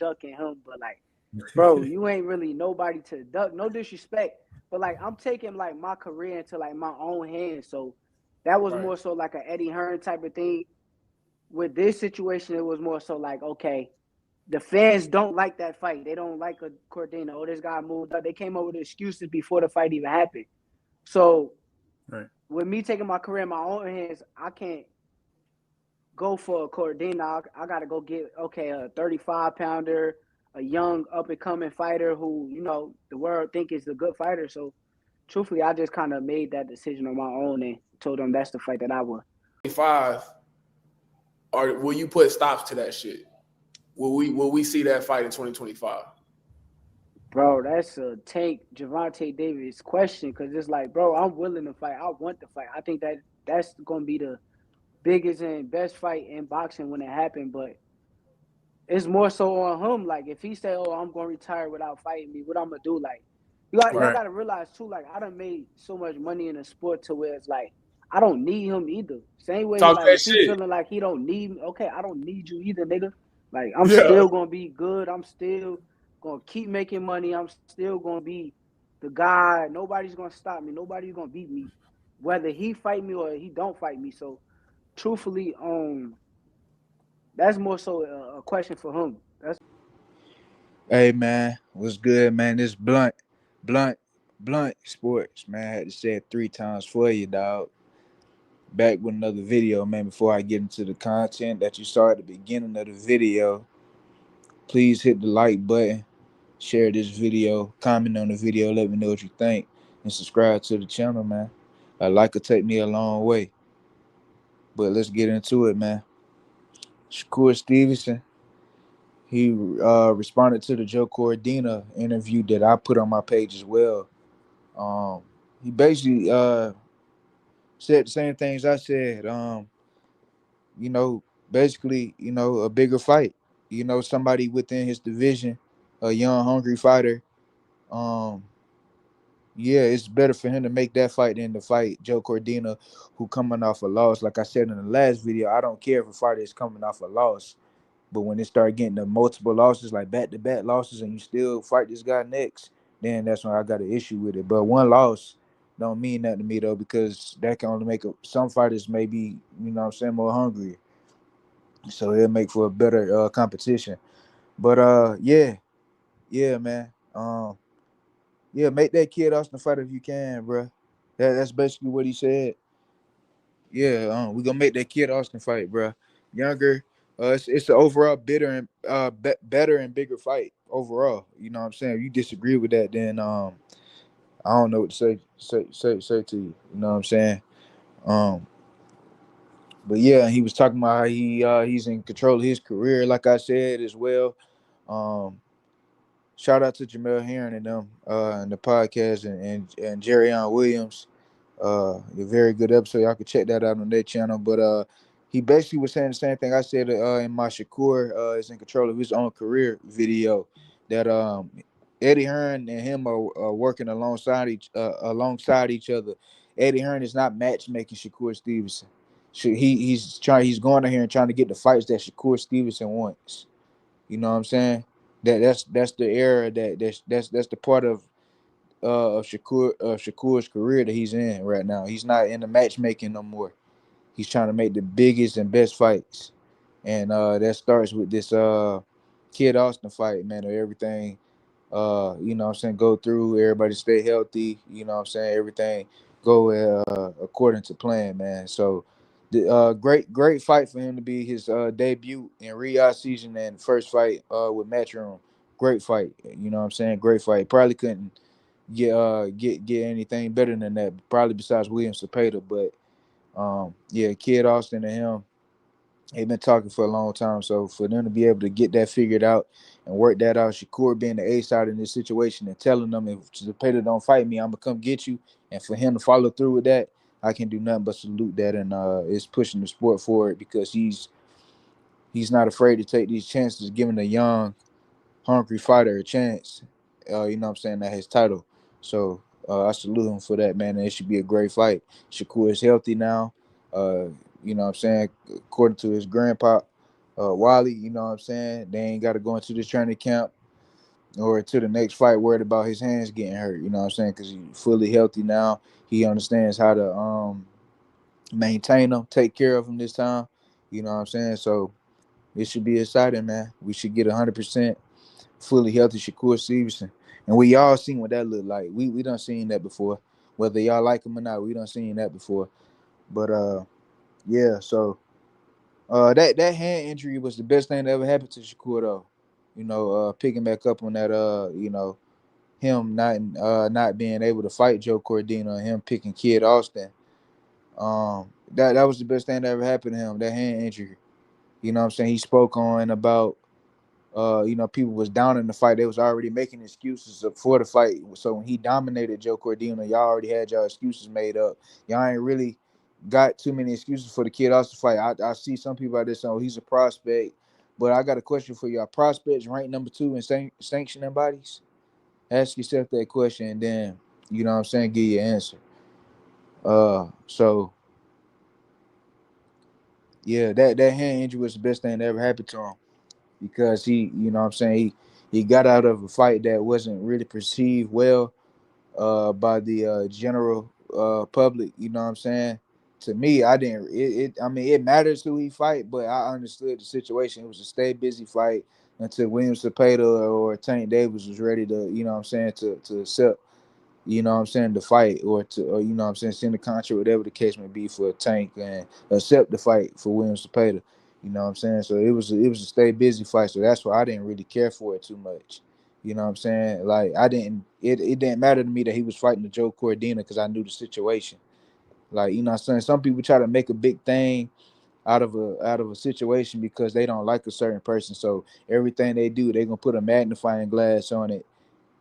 ducking him, but like, bro, you ain't really nobody to duck. No disrespect, but like I'm taking like my career into like my own hands. So that was Right. more so like an Eddie Hearn type of thing. With this situation, it was more so like, okay, the fans don't like that fight. They don't like a Cordina. Oh, this guy moved up. They came up with excuses before the fight even happened. So Right. with me taking my career in my own hands, I can't go for a Cordina. I got to go get, okay, a 35 pounder, a young up and coming fighter who, the world think is a good fighter. So truthfully, I just kind of made that decision on my own and told them that's the fight that I would. 5, or will you put stops to that shit? Will we see that fight in 2025? Bro, that's a Tank Gervonta Davis question because it's like, bro, I'm willing to fight. I want to fight. I think that's going to be the biggest and best fight in boxing when it happened. But it's more so on him. Like, if he say, "Oh, I'm going to retire without fighting me," what I'm gonna do? Like, y'all Right. got to realize too. Like, I done made so much money in the sport to where it's like I don't need him either. Same way, Talk like that if he shit. feeling like he don't need me, okay, I don't need you either, nigga. Like, I'm Yeah. still gonna be good. I'm still gonna keep making money. I'm still gonna be the guy. Nobody's gonna stop me. Nobody's gonna beat me, whether he fight me or he don't fight me. So, truthfully, that's more so a question for him. That's Hey man, what's good, man? This blunt, blunt sports, man. I had to say it 3 times for you, dog. Back with another video, man. Before I get into the content that you saw at the beginning of the video, please hit the like button, share this video, comment on the video, let me know what you think, and subscribe to the channel, man. A like will take me a long way. But let's get into it, man. Shakur Stevenson, he responded to the Joe Cordina interview that I put on my page as well. Um, he basically said the same things I said. You know, basically, a bigger fight. Somebody within his division, a young, hungry fighter. Um, yeah, it's better for him to make that fight than to fight Joe Cordina, who coming off a loss. Like I said in the last video, I don't care if a fighter is coming off a loss, but when it start getting the multiple losses, like back-to-back losses, and you still fight this guy next, then that's when I got an issue with it. But one loss don't mean nothing to me though, because that can only make some fighters maybe, more hungry. So it'll make for a better competition. But yeah, man. Yeah, make that kid Austin fight if you can, bro. That's basically what he said. Yeah, we gonna make that kid Austin fight, bro. Younger, it's an overall better and bigger fight overall. You know what I'm saying? If you disagree with that, then I don't know what to say to you. You know what I'm saying? Um, but yeah, he was talking about how he's in control of his career, like I said as well. Um, Shout out to Jamel Heron and them in the podcast and Jerry Ann Williams. A very good episode. Y'all can check that out on their channel. But he basically was saying the same thing I said in my Shakur is in control of his own career video. That Eddie Hearn and him are working alongside each other. Eddie Hearn is not matchmaking Shakur Stevenson. He's going in here and trying to get the fights that Shakur Stevenson wants. You know what I'm saying? That's the era that's the part of Shakur's career that he's in right now. He's not in the matchmaking no more. He's trying to make the biggest and best fights, and that starts with this Kid Austin fight, man. Or everything, what I'm saying, go through. Everybody stay healthy. You know what I'm saying. Everything go according to plan, man. So. The great fight for him to be his debut in Riyadh season and first fight with Matchroom. Great fight, you know what I'm saying? Great fight. Probably couldn't get anything better than that. Probably besides William Cepeda, but yeah, Kid Austin and him, they've been talking for a long time. So for them to be able to get that figured out and work that out, Shakur being the ace out in this situation and telling them if Cepeda don't fight me, I'm gonna come get you. And for him to follow through with that, I can do nothing but salute that, and it's pushing the sport forward because he's not afraid to take these chances, giving a young, hungry fighter a chance. You know what I'm saying, at his title. So I salute him for that, man. And it should be a great fight. Shakur is healthy now. You know what I'm saying, according to his grandpa. Wally, you know what I'm saying? They ain't got to go into this training camp or to the next fight worried about his hands getting hurt. You know what I'm saying? Because he's fully healthy now. He understands how to maintain them, take care of them this time. You know what I'm saying? So it should be exciting, man. We should get 100% fully healthy Shakur Stevenson, and we all seen what that looked like. We done seen that before, whether y'all like him or not. We done seen that before. But yeah. So that hand injury was the best thing that ever happened to Shakur, though. You know, picking back up on that, you know, him not being able to fight Joe Cordina, and him picking Kid Austin. That was the best thing that ever happened to him. That hand injury. You know what I'm saying? He spoke on about you know, people was down in the fight. They was already making excuses for the fight. So when he dominated Joe Cordina, y'all already had y'all excuses made up. Y'all ain't really got too many excuses for the Kid Austin fight. I see some people out there saying, oh, he's a prospect. But I got a question for y'all. Prospects ranked number 2 in sanctioning bodies? Ask yourself that question and then, you know what I'm saying, give your answer. So yeah, that hand injury was the best thing that ever happened to him. Because he, you know what I'm saying, he got out of a fight that wasn't really perceived well by the general public, you know what I'm saying? To me, I didn't I mean it matters who he fight, but I understood the situation. It was a stay busy fight until William Cepeda or Tank Davis was ready to, you know what I'm saying, to accept, you know what I'm saying, the fight or you know what I'm saying, send the contract, whatever the case may be for Tank and accept the fight for William Cepeda. You know what I'm saying? So it was a stay busy fight. So that's why I didn't really care for it too much. You know what I'm saying? Like it didn't matter to me that he was fighting the Joe Cordina because I knew the situation. Like, you know what I'm saying? Some people try to make a big thing out of a situation because they don't like a certain person. So everything they do, they're gonna put a magnifying glass on it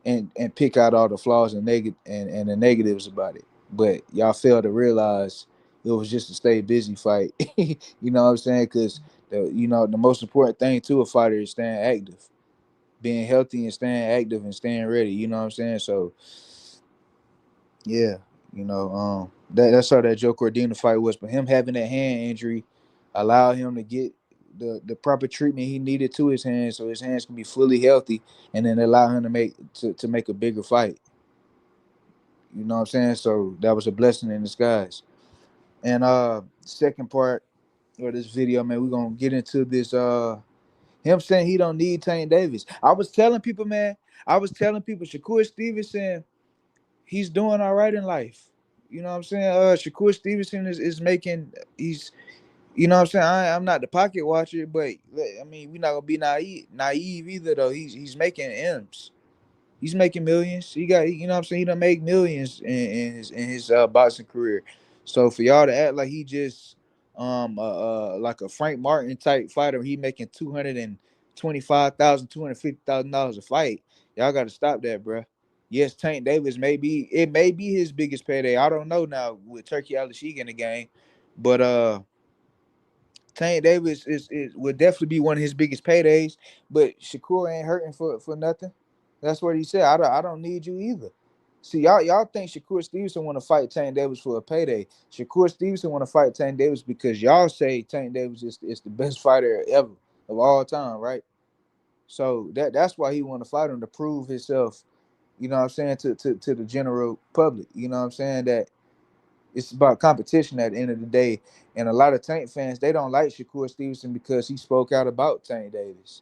and pick out all the flaws and the negatives about it. But y'all fail to realize it was just a stay busy fight. You know what I'm saying? Because the most important thing to a fighter is staying active, being healthy and staying active and staying ready. You know what I'm saying? So yeah, that's how that Joe Cordina fight was. But him having that hand injury allowed him to get the proper treatment he needed to his hands, so his hands can be fully healthy, and then allow him to make a bigger fight. You know what I'm saying? So that was a blessing in disguise. And second part of this video, man, we're gonna get into this him saying he don't need Tank Davis. I was telling people, man, Shakur Stevenson, he's doing all right in life. You know what I'm saying? Shakur Stevenson is making he's you know what I'm saying? I'm not the pocket watcher, but I mean we're not gonna be naive either though. He's making M's. He's making millions. He got, you know what I'm saying? He done make millions in his boxing career. So for y'all to act like he just like a Frank Martin type fighter, he making $250,000 a fight. Y'all got to stop that, bro. Yes, Tank Davis may be his biggest payday. I don't know now with Turkey Al-Sheikh in the game, but Tank Davis is would definitely be one of his biggest paydays, but Shakur ain't hurting for nothing. That's what he said. I don't need you either. See, y'all think Shakur Stevenson want to fight Tank Davis for a payday. Shakur Stevenson want to fight Tank Davis because y'all say Tank Davis is the best fighter ever of all time, right? So that's why he want to fight him to prove himself. You know what I'm saying to the general public. You know what I'm saying that it's about competition at the end of the day. And a lot of Tank fans, they don't like Shakur Stevenson because he spoke out about Tank Davis.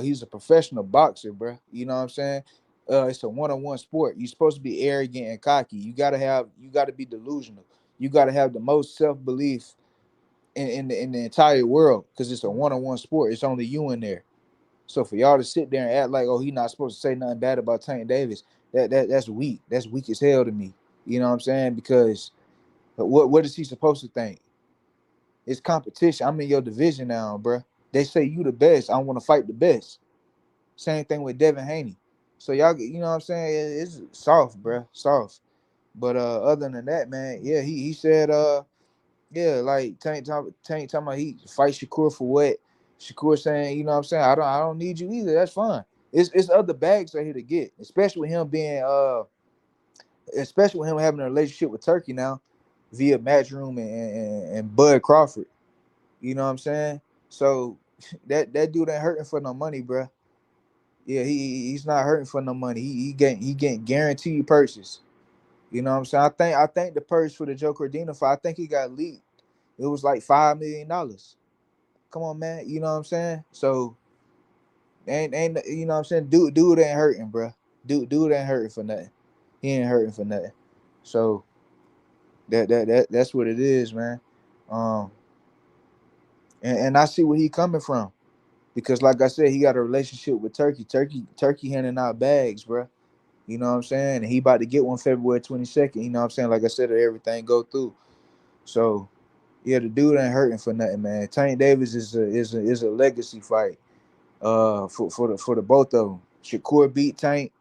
He's a professional boxer, bro. You know what I'm saying? It's a one-on-one sport. You're supposed to be arrogant and cocky. You gotta be delusional. You gotta have the most self-belief in the entire world because it's a one-on-one sport. It's only you in there. So for y'all to sit there and act like, oh, he's not supposed to say nothing bad about Tank Davis, that's weak. That's weak as hell to me. You know what I'm saying? Because what is he supposed to think? It's competition. I'm in your division now, bro. They say you the best. I want to fight the best. Same thing with Devin Haney. So y'all, you know what I'm saying? It's soft, bro. Soft. But other than that, man, yeah, he said, yeah, like Tank talking about he fight Shakur for what? Shakur saying, you know what I'm saying? I don't need you either. That's fine. It's other bags right here to get, especially with him being especially with him having a relationship with Turkey now via Matchroom and Bud Crawford. You know what I'm saying? So that dude ain't hurting for no money, bro. Yeah, he's not hurting for no money. He getting guaranteed purchase. You know what I'm saying? I think the purse for the Joe Cordina fight, I think he got leaked. It was like $5 million. Come on, man. You know what I'm saying? So ain't you know what I'm saying? Dude ain't hurting, bro. Dude ain't hurting for nothing. He ain't hurting for nothing. So that's what it is, man. Um, and I see where he coming from because, like I said, he got a relationship with Turkey. Turkey handing out bags, bro. You know what I'm saying? And he about to get one February 22nd. You know what I'm saying? Like I said, everything go through. So yeah, the dude ain't hurting for nothing, man. Tank Davis is a legacy fight. For the both of them. Shakur beat Tank.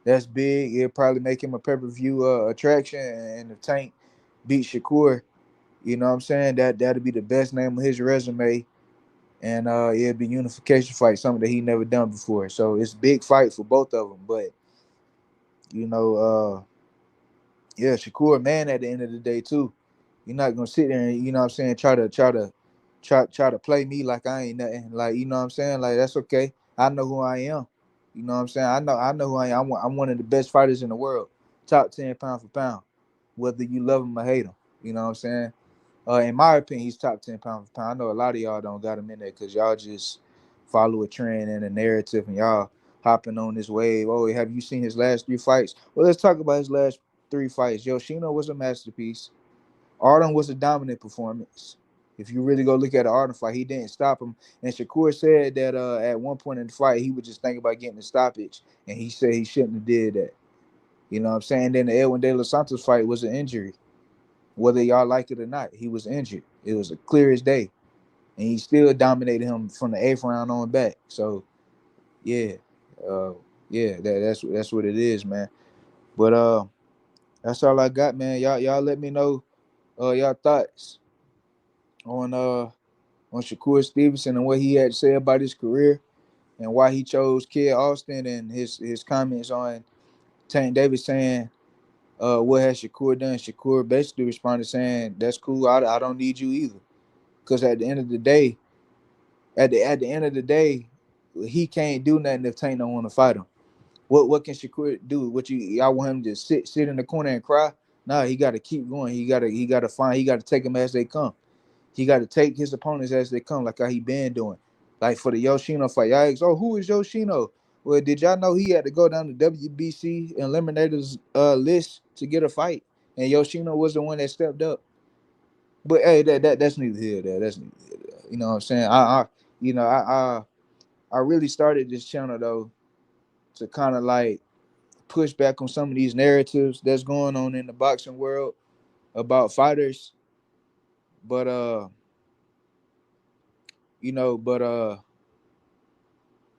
That's big. It'll probably make him a pay-per-view attraction. And if Tank beat Shakur, you know what I'm saying? That'll be the best name on his resume. And it'll be unification fight, something that he never done before. So it's a big fight for both of them. But you know, yeah, Shakur, man, at the end of the day too. You're not gonna sit there and, you know what I'm saying, try to play me like I ain't nothing. Like, you know what I'm saying? Like, that's okay. I know who I am. You know what I'm saying? I know who I am. I'm one of the best fighters in the world. Top 10 pound for pound. Whether you love him or hate him. You know what I'm saying? In my opinion, he's top 10 pound for pound. I know a lot of y'all don't got him in there because y'all just follow a trend and a narrative and y'all hopping on this wave. Oh, have you seen his last 3 fights? Well, let's talk about his last 3 fights. Yoshino was a masterpiece. Artem was a dominant performance. If you really go look at the Artem fight, he didn't stop him. And Shakur said that at one point in the fight, he was just thinking about getting a stoppage. And he said he shouldn't have did that. You know what I'm saying? Then the Edwin De Los Santos fight was an injury. Whether y'all like it or not, he was injured. It was a clear as day. And he still dominated him from the 8th round on back. So, yeah. Uh, yeah, that's what it is, man. But that's all I got, man. Y'all let me know y'all thoughts on Shakur Stevenson and what he had to say about his career and why he chose Kid Austin and his comments on Tank Davis saying, what has Shakur done? Shakur basically responded saying, that's cool. I don't need you either. Because at the end of the day, at the end of the day, he can't do nothing if Tank don't want to fight him. What can Shakur do? Y'all want him to sit in the corner and cry? Nah, he got to keep going. He got to take them as they come. He got to take his opponents as they come, like how he been doing. Like for the Yoshino fight, y'all ask, oh, who is Yoshino? Well, did y'all know he had to go down the WBC eliminators list to get a fight, and Yoshino was the one that stepped up. But hey, that's neither here nor there. That's neither here nor there. You know what I'm saying? I really started this channel though to kind of like push back on some of these narratives that's going on in the boxing world about fighters. But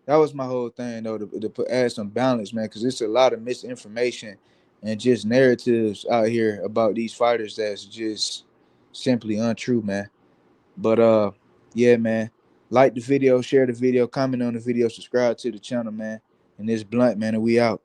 that was my whole thing though, to add some balance, man, because it's a lot of misinformation and just narratives out here about these fighters that's just simply untrue, man. But yeah, man. Like the video, share the video, comment on the video, subscribe to the channel, man. And this Blunt, man, and we out.